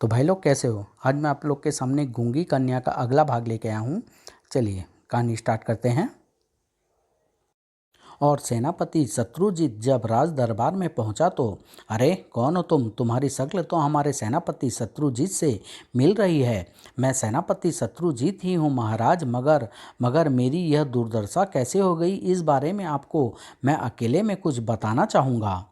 तो भाई लोग कैसे हो। आज मैं आप लोग के सामने गूंगी कन्या का अगला भाग लेके आया हूँ। चलिए कहानी स्टार्ट करते हैं। और सेनापति शत्रुजीत जब राज दरबार में पहुंचा तो, अरे कौन हो तुम? तुम्हारी शक्ल तो हमारे सेनापति शत्रुजीत से मिल रही है। मैं सेनापति शत्रुजीत ही हूँ महाराज, मगर मेरी यह दुर्दशा कैसे हो गई, इस बारे में आपको मैं अकेले में कुछ बताना चाहूँगा।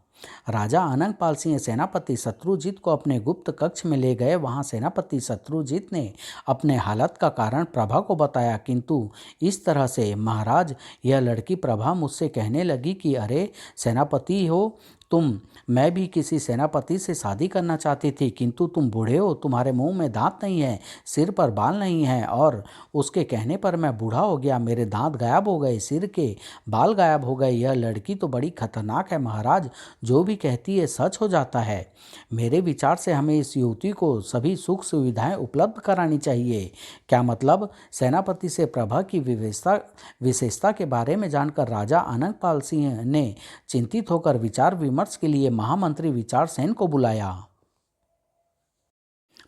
राजा अनंगपाल सिंह सेनापति शत्रुजीत को अपने गुप्त कक्ष में ले गए। वहां सेनापति शत्रुजीत ने अपने हालत का कारण प्रभा को बताया, किंतु इस तरह से महाराज, यह लड़की प्रभा मुझसे कहने लगी कि अरे सेनापति हो तुम, मैं भी किसी सेनापति से शादी करना चाहती थी, किंतु तुम बूढ़े हो, तुम्हारे मुंह में दांत नहीं है, सिर पर बाल नहीं है। और उसके कहने पर मैं बूढ़ा हो गया, मेरे दांत गायब हो गए, सिर के बाल गायब हो गए। यह लड़की तो बड़ी खतरनाक है महाराज, जो भी कहती है सच हो जाता है। मेरे विचार से हमें इस युवती को सभी सुख सुविधाएं उपलब्ध करानी चाहिए। क्या मतलब? सेनापति से प्रभा की विशेषता के बारे में जानकर राजा अनंगपाल सिंह ने चिंतित होकर विचार विमर्श के लिए महामंत्री विचार सेन को बुलाया।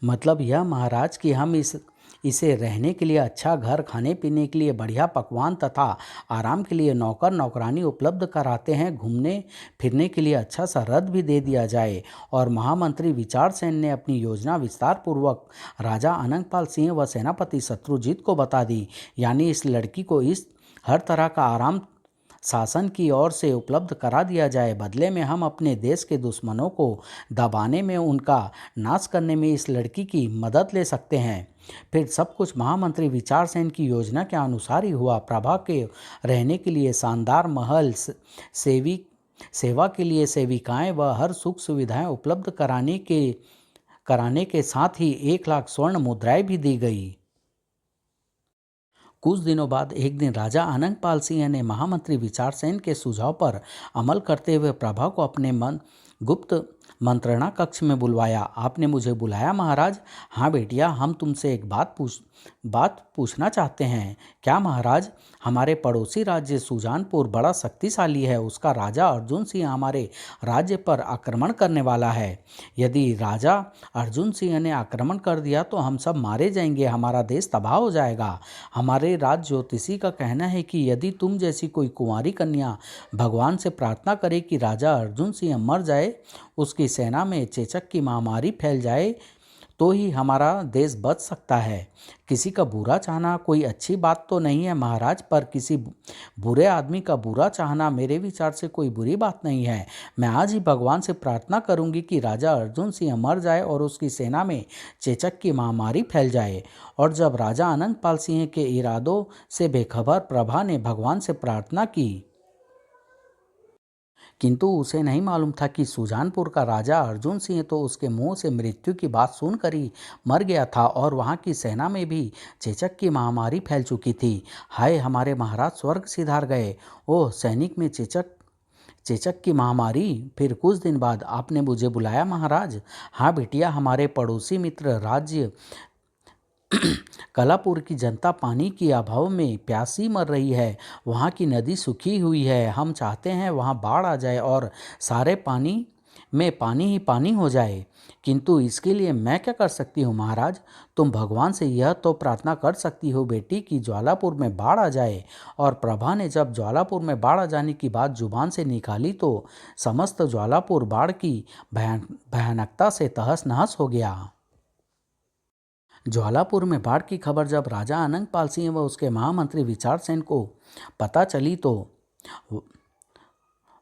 मतलब यह महाराज कि हम इसे रहने के लिए अच्छा घर, खाने पीने के लिए बढ़िया पकवान तथा आराम के लिए नौकर नौकरानी उपलब्ध कराते हैं, घूमने फिरने के लिए अच्छा सा रथ भी दे दिया जाए। और महामंत्री विचार सेन ने अपनी योजना विस्तार पूर्वक राजा अनंगपाल सिंह व सेनापति शत्रुजीत को बता दी। यानी इस लड़की को इस हर तरह का आराम शासन की ओर से उपलब्ध करा दिया जाए। बदले में हम अपने देश के दुश्मनों को दबाने में, उनका नाश करने में इस लड़की की मदद ले सकते हैं। फिर सब कुछ महामंत्री विचार सेन की योजना के अनुसार ही हुआ। प्रभा के रहने के लिए शानदार महल, सेवा के लिए सेविकाएं व हर सुख सुविधाएं उपलब्ध कराने के साथ ही 1 लाख स्वर्ण मुद्राएं भी दी गई। कुछ दिनों बाद एक दिन राजा अनंगपाल सिंह ने महामंत्री विचार सेन के सुझाव पर अमल करते हुए प्रभा को अपने गुप्त मंत्रणा कक्ष में बुलवाया। आपने मुझे बुलाया महाराज? हाँ बेटिया, हम तुमसे एक बात पूछना चाहते हैं। क्या महाराज? हमारे पड़ोसी राज्य सुजानपुर बड़ा शक्तिशाली है। उसका राजा अर्जुन सिंह हमारे राज्य पर आक्रमण करने वाला है। यदि राजा अर्जुन सिंह ने आक्रमण कर दिया तो हम सब मारे जाएंगे, हमारा देश तबाह हो जाएगा। हमारे राज ज्योतिषी का कहना है कि यदि तुम जैसी कोई कुंवारी कन्या भगवान से प्रार्थना करे कि राजा अर्जुन सिंह मर जाए, उसकी सेना में चेचक की महामारी फैल जाए, तो ही हमारा देश बच सकता है। किसी का बुरा चाहना कोई अच्छी बात तो नहीं है महाराज, पर किसी बुरे आदमी का बुरा चाहना मेरे विचार से कोई बुरी बात नहीं है। मैं आज ही भगवान से प्रार्थना करूंगी कि राजा अर्जुन सिंह मर जाए और उसकी सेना में चेचक की महामारी फैल जाए। और जब राजा अनंगपाल सिंह के इरादों से बेखबर प्रभा ने भगवान से प्रार्थना की, किंतु उसे नहीं मालूम था कि सुजानपुर का राजा अर्जुन सिंह तो उसके मुंह से मृत्यु की बात सुनकर ही मर गया था और वहां की सेना में भी चेचक की महामारी फैल चुकी थी। हाय, हमारे महाराज स्वर्ग सिधार गए। ओह, सैनिक में चेचक की महामारी। फिर कुछ दिन बाद आपने मुझे बुलाया महाराज? हाँ बेटिया, हमारे पड़ोसी मित्र राज्य कलापुर की जनता पानी के अभाव में प्यासी मर रही है। वहाँ की नदी सूखी हुई है। हम चाहते हैं वहाँ बाढ़ आ जाए और सारे पानी में पानी ही पानी हो जाए। किंतु इसके लिए मैं क्या कर सकती हूँ महाराज? तुम भगवान से यह तो प्रार्थना कर सकती हो बेटी कि ज्वालापुर में बाढ़ आ जाए। और प्रभा ने जब ज्वालापुर में बाढ़ आ जाने की बात जुबान से निकाली तो समस्त ज्वालापुर बाढ़ की भयानकता से तहस नहस हो गया। ज्वालापुर में बाढ़ की खबर जब राजा अनंगपाल सिंह व उसके महामंत्री विचार सेन को पता चली तो,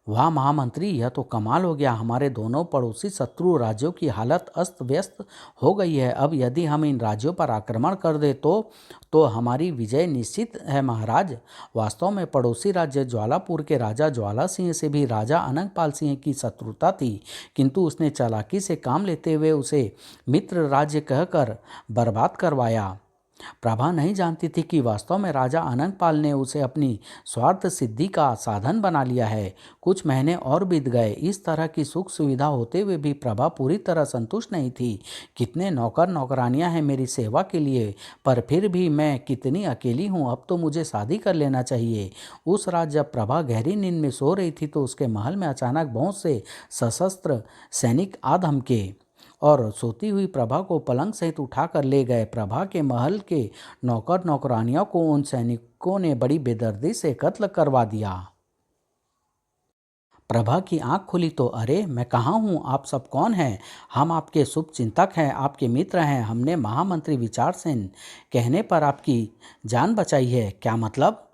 वाह महामंत्री, यह तो कमाल हो गया। हमारे दोनों पड़ोसी शत्रु राज्यों की हालत अस्त व्यस्त हो गई है। अब यदि हम इन राज्यों पर आक्रमण कर दे तो हमारी विजय निश्चित है महाराज। वास्तव में पड़ोसी राज्य ज्वालापुर के राजा ज्वाला सिंह से भी राजा अनंगपाल सिंह की शत्रुता थी, किंतु उसने चालाकी से काम लेते हुए उसे मित्र राज्य कहकर बर्बाद करवाया। प्रभा नहीं जानती थी कि वास्तव में राजा अनंगपाल ने उसे अपनी स्वार्थ सिद्धि का साधन बना लिया है। कुछ महीने और बीत गए। इस तरह की सुख सुविधा होते हुए भी प्रभा पूरी तरह संतुष्ट नहीं थी। कितने नौकर नौकरानियां हैं मेरी सेवा के लिए, पर फिर भी मैं कितनी अकेली हूँ। अब तो मुझे शादी कर लेना चाहिए। उस रात जब प्रभा गहरी नींद में सो रही थी तो उसके महल में अचानक बहुत से सशस्त्र सैनिक आ धमके। और सोती हुई प्रभा को पलंग सहित उठाकर ले गए। प्रभा के महल के नौकर नौकरानियों को उन सैनिकों ने बड़ी बेदर्दी से कत्ल करवा दिया। प्रभा की आंख खुली तो अरे मैं कहाँ हूँ, आप सब कौन हैं? हम आपके शुभ चिंतक हैं, आपके मित्र हैं। हमने महामंत्री विचारसेन कहने पर आपकी जान बचाई है। क्या मतलब?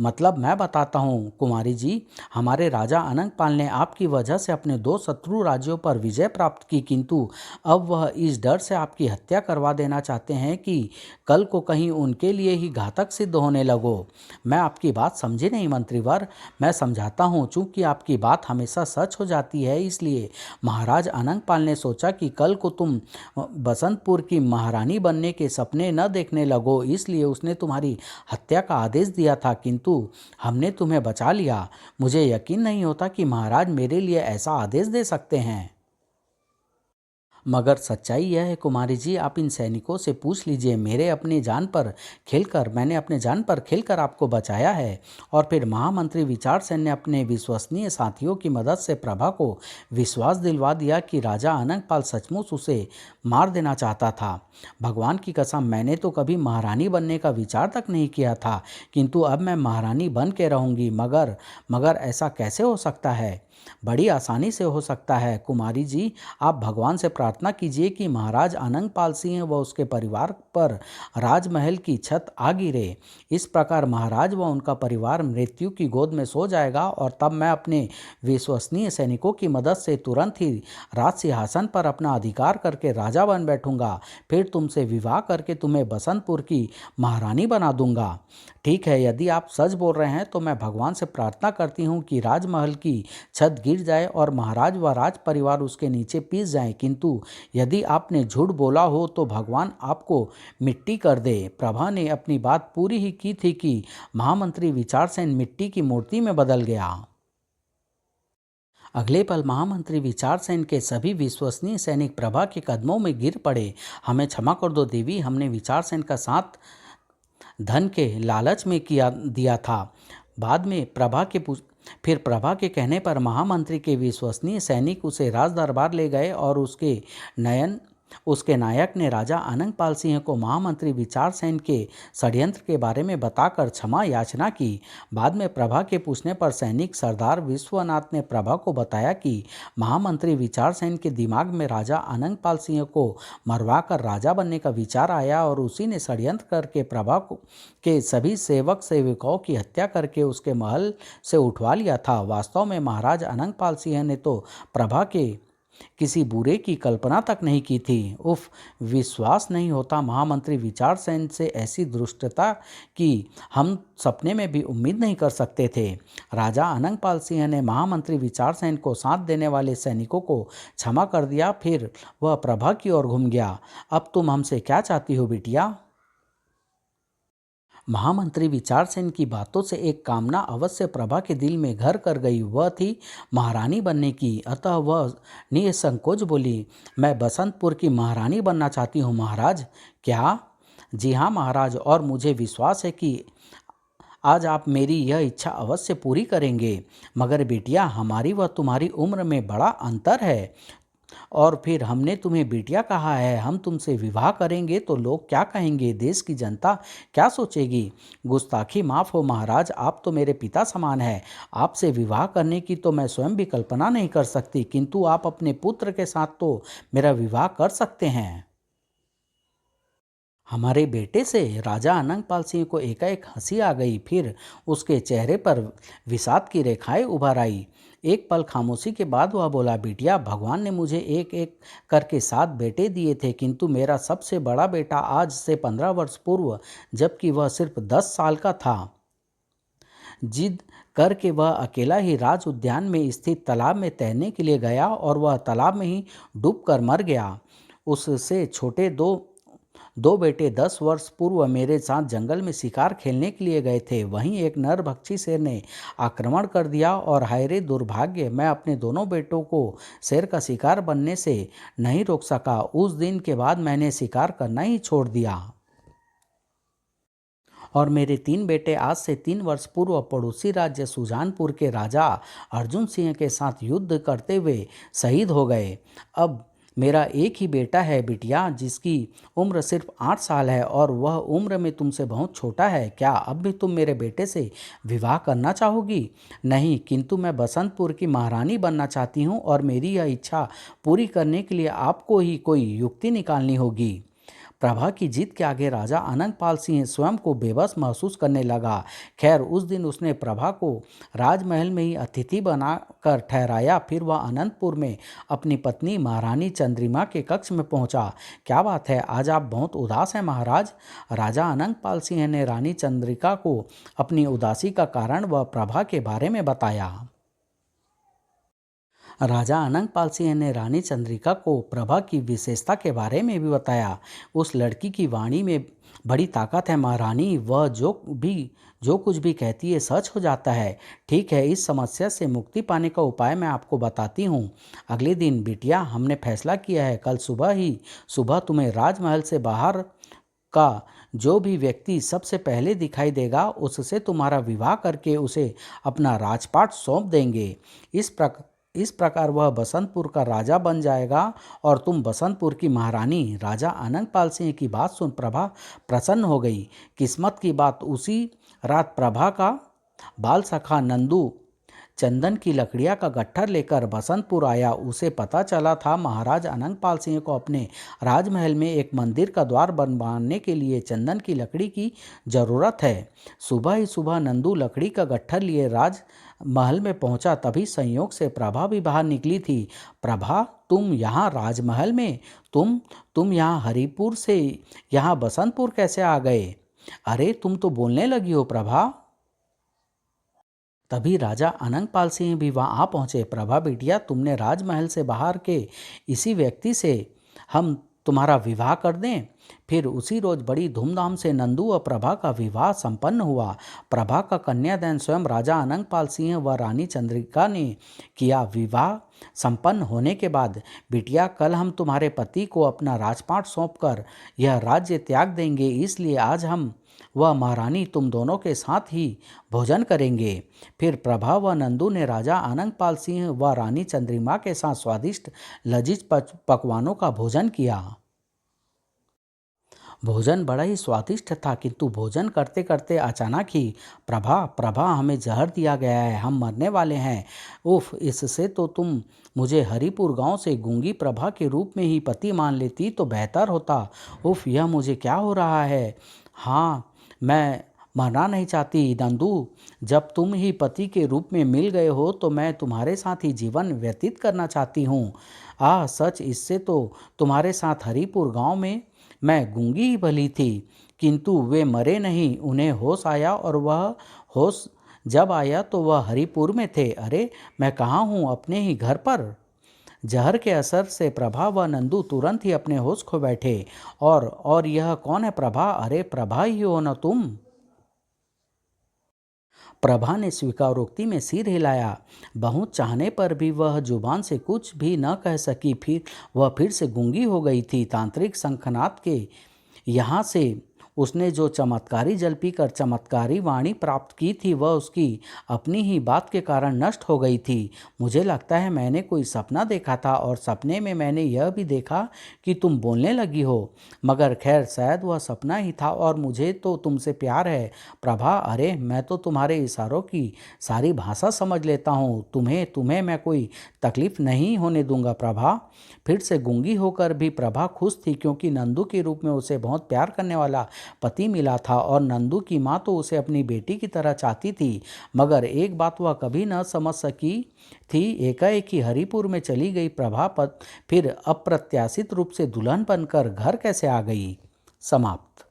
मतलब मैं बताता हूँ कुमारी जी। हमारे राजा अनंगपाल ने आपकी वजह से अपने दो शत्रु राज्यों पर विजय प्राप्त की, किंतु अब वह इस डर से आपकी हत्या करवा देना चाहते हैं कि कल को कहीं उनके लिए ही घातक सिद्ध होने लगो। मैं आपकी बात समझी नहीं मंत्रीवर। मैं समझाता हूँ, चूंकि आपकी बात हमेशा सच हो जाती है, इसलिए महाराज अनंगपाल ने सोचा कि कल को तुम बसंतपुर की महारानी बनने के सपने न देखने लगो, इसलिए उसने तुम्हारी हत्या का आदेश दिया था, किंतु हमने तुम्हें बचा लिया। मुझे यकीन नहीं होता कि महाराज मेरे लिए ऐसा आदेश दे सकते हैं। मगर सच्चाई यह है कुमारी जी, आप इन सैनिकों से पूछ लीजिए। मैंने अपने जान पर खेलकर आपको बचाया है। और फिर महामंत्री विचारसेन ने अपने विश्वसनीय साथियों की मदद से प्रभा को विश्वास दिलवा दिया कि राजा अनंगपाल सचमुच उसे मार देना चाहता था। भगवान की कसम, मैंने तो कभी महारानी बनने का विचार तक नहीं किया था, किंतु अब मैं महारानी बन के रहूंगी। मगर ऐसा कैसे हो सकता है? बड़ी आसानी से हो सकता है कुमारी जी। आप भगवान से प्रार्थना कीजिए कि महाराज अनंगपाल सिंह व उसके परिवार पर राजमहल की छत आ गिरे। इस प्रकार महाराज व उनका परिवार मृत्यु की गोद में सो जाएगा, और तब मैं अपने विश्वसनीय सैनिकों की मदद से तुरंत ही राज सिंहासन पर अपना अधिकार करके राजा बन बैठूंगा। फिर तुमसे विवाह करके तुम्हें बसंतपुर की महारानी बना दूंगा। ठीक है, यदि आप सच बोल रहे हैं तो मैं भगवान से प्रार्थना करती हूँ कि राजमहल की छत गिर जाए और महाराज व राज परिवार उसके नीचे पीस जाए, किंतु यदि आपने झूठ बोला हो तो भगवान आपको मिट्टी कर दे। प्रभा ने अपनी बात पूरी ही की थी कि महामंत्री विचारसेन मिट्टी की मूर्ति में बदल गया। अगले पल महामंत्री विचारसेन के सभी विश्वसनीय सैनिक प्रभा के कदमों में गिर पड़े। हमें क्षमा कर दो देवी, हमने विचारसेन का साथ धन के लालच में किया दिया था। बाद में फिर प्रभा के कहने पर महामंत्री के विश्वसनीय सैनिक उसे राज दरबार ले गए और उसके नायक ने राजा अनंगपाल सिंह को महामंत्री विचारसेन के षड्यंत्र के बारे में बताकर क्षमा याचना की। बाद में प्रभा के पूछने पर सैनिक सरदार विश्वनाथ ने प्रभा को बताया कि महामंत्री विचारसेन के दिमाग में राजा अनंगपाल सिंह को मरवाकर राजा बनने का विचार आया, और उसी ने षड्यंत्र करके प्रभा के सभी सेवक सेविकाओं की हत्या करके उसके महल से उठवा लिया था। वास्तव में महाराज अनंगपाल सिंह ने तो प्रभा के किसी बुरे की कल्पना तक नहीं की थी। उफ, विश्वास नहीं होता महामंत्री विचारसेन से ऐसी दुष्टता की हम सपने में भी उम्मीद नहीं कर सकते थे। राजा अनंगपाल सिंह ने महामंत्री विचारसेन को साथ देने वाले सैनिकों को क्षमा कर दिया। फिर वह प्रभा की ओर घूम गया। अब तुम हमसे क्या चाहती हो बिटिया? महामंत्री विचारसेन की बातों से एक कामना अवश्य प्रभा के दिल में घर कर गई। वह थी महारानी बनने की। अतः वह निसंकोच बोली, मैं बसंतपुर की महारानी बनना चाहती हूँ महाराज। क्या? जी हाँ महाराज, और मुझे विश्वास है कि आज आप मेरी यह इच्छा अवश्य पूरी करेंगे। मगर बेटिया, हमारी व तुम्हारी उम्र में बड़ा अंतर है, और फिर हमने तुम्हें बिटिया कहा है। हम तुमसे विवाह करेंगे तो लोग क्या कहेंगे? देश की जनता क्या सोचेगी? गुस्ताखी माफ़ हो महाराज, आप तो मेरे पिता समान हैं। आपसे विवाह करने की तो मैं स्वयं भी कल्पना नहीं कर सकती, किंतु आप अपने पुत्र के साथ तो मेरा विवाह कर सकते हैं। हमारे बेटे से? राजा अनंगपाल सिंह को एकाएक हंसी आ गई। फिर उसके चेहरे पर विषाद की रेखाएं उभर आई। एक पल खामोशी के बाद वह बोला, बिटिया, भगवान ने मुझे एक एक करके 7 बेटे दिए थे, किंतु मेरा सबसे बड़ा बेटा आज से 15 वर्ष पूर्व, जबकि वह सिर्फ 10 साल का था, जिद करके वह अकेला ही राज उद्यान में स्थित तालाब में तैरने के लिए गया, और वह तालाब में ही डूबकर मर गया। उससे छोटे दो दो बेटे 10 वर्ष पूर्व मेरे साथ जंगल में शिकार खेलने के लिए गए थे। वहीं एक नरभक्षी शेर ने आक्रमण कर दिया, और हाय रे दुर्भाग्य, मैं अपने दोनों बेटों को शेर का शिकार बनने से नहीं रोक सका। उस दिन के बाद मैंने शिकार करना ही छोड़ दिया, और मेरे 3 बेटे आज से 3 वर्ष पूर्व पड़ोसी राज्य सुजानपुर के राजा अर्जुन सिंह के साथ युद्ध करते हुए शहीद हो गए। अब मेरा एक ही बेटा है बिटिया, जिसकी उम्र सिर्फ 8 साल है और वह उम्र में तुमसे बहुत छोटा है। क्या अब भी तुम मेरे बेटे से विवाह करना चाहोगी? नहीं, किंतु मैं बसंतपुर की महारानी बनना चाहती हूँ और मेरी यह इच्छा पूरी करने के लिए आपको ही कोई युक्ति निकालनी होगी। प्रभा की जीत के आगे राजा अनंगपाल सिंह स्वयं को बेबस महसूस करने लगा। खैर, उस दिन उसने प्रभा को राजमहल में ही अतिथि बनाकर ठहराया। फिर वह अनंतपुर में अपनी पत्नी महारानी चंद्रिमा के कक्ष में पहुंचा। क्या बात है, आज आप बहुत उदास हैं महाराज? राजा अनंगपाल सिंह ने रानी चंद्रिका को अपनी उदासी का कारण व प्रभा के बारे में बताया। राजा अनंगपाल सिंह ने रानी चंद्रिका को प्रभा की विशेषता के बारे में भी बताया। उस लड़की की वाणी में बड़ी ताकत है महारानी, वह जो कुछ भी कहती है सच हो जाता है। ठीक है, इस समस्या से मुक्ति पाने का उपाय मैं आपको बताती हूँ। अगले दिन बिटिया, हमने फैसला किया है, कल सुबह तुम्हें राजमहल से बाहर का जो भी व्यक्ति सबसे पहले दिखाई देगा, उससे तुम्हारा विवाह करके उसे अपना राजपाट सौंप देंगे। इस प्रकार वह बसंतपुर का राजा बन जाएगा और तुम बसंतपुर की महारानी। राजा अनंगपाल सिंह की बात सुन प्रभा प्रसन्न हो गई। किस्मत की बात, उसी रात प्रभा का बाल सखा नंदू चंदन की लकड़ियां का गट्ठर लेकर बसंतपुर आया। उसे पता चला था महाराज अनंगपाल सिंह को अपने राजमहल में एक मंदिर का द्वार बनवाने के लिए चंदन की लकड़ी की जरूरत है। सुबह ही सुबह नंदू लकड़ी का गट्ठर लिए राजमहल में पहुंचा। तभी संयोग से प्रभा भी बाहर निकली थी। प्रभा, तुम यहाँ राजमहल में? तुम यहाँ हरिपुर से यहाँ बसंतपुर कैसे आ गए? अरे, तुम तो बोलने लगी हो प्रभा। तभी राजा अनंगपाल सिंह भी वहां आ पहुंचे। प्रभा बिटिया, तुमने राजमहल से बाहर के इसी व्यक्ति से हम तुम्हारा विवाह कर दें? फिर उसी रोज बड़ी धूमधाम से नंदू और प्रभा का विवाह संपन्न हुआ। प्रभा का कन्यादान स्वयं राजा अनंगपाल सिंह व रानी चंद्रिका ने किया। विवाह संपन्न होने के बाद, बिटिया, कल हम तुम्हारे पति को अपना राजपाट सौंपकर यह राज्य त्याग देंगे, इसलिए आज हम वह महारानी तुम दोनों के साथ ही भोजन करेंगे। फिर प्रभा व नंदू ने राजा आनंदपाल सिंह व रानी चंद्रिमा के साथ स्वादिष्ट लजीज पकवानों का भोजन किया। भोजन बड़ा ही स्वादिष्ट था, किंतु भोजन करते करते अचानक ही प्रभा प्रभा हमें जहर दिया गया है, हम मरने वाले हैं। उफ, इससे तो तुम मुझे हरिपुर गांव से गूंगी प्रभा के रूप में ही पति मान लेती तो बेहतर होता। उफ, यह मुझे क्या हो रहा है? हाँ, मैं मरना नहीं चाहती नंदू। जब तुम ही पति के रूप में मिल गए हो तो मैं तुम्हारे साथ ही जीवन व्यतीत करना चाहती हूँ। सच, इससे तो तुम्हारे साथ हरिपुर गांव में मैं गूंगी ही भली थी, किंतु वे मरे नहीं, उन्हें होश आया और वह होश जब आया तो वह हरिपुर में थे। अरे, मैं कहाँ हूँ? अपने ही घर पर। जहर के असर से प्रभा व नंदू तुरंत ही अपने होश खो बैठे। और यह कौन है प्रभा? अरे, प्रभा ही हो न तुम? प्रभा ने स्वीकारोक्ति में सिर हिलाया। बहुत चाहने पर भी वह जुबान से कुछ भी न कह सकी। फिर से गूंगी हो गई थी। तांत्रिक शंखनाद के यहाँ से उसने जो चमत्कारी जल पीकर चमत्कारी वाणी प्राप्त की थी, वह उसकी अपनी ही बात के कारण नष्ट हो गई थी। मुझे लगता है मैंने कोई सपना देखा था और सपने में मैंने यह भी देखा कि तुम बोलने लगी हो, मगर खैर शायद वह सपना ही था और मुझे तो तुमसे प्यार है प्रभा। अरे, मैं तो तुम्हारे इशारों की सारी भाषा समझ लेता हूँ। तुम्हें तुम्हें मैं कोई तकलीफ नहीं होने दूंगा प्रभा। फिर से गूंगी होकर भी प्रभा खुश थी, क्योंकि नंदू के रूप में उसे बहुत प्यार करने वाला पति मिला था और नंदू की माँ तो उसे अपनी बेटी की तरह चाहती थी। मगर एक बात वह कभी न समझ सकी थी, एकाएक ही हरिपुर में चली गई प्रभा फिर अप्रत्याशित रूप से दुल्हन बनकर घर कैसे आ गई। समाप्त।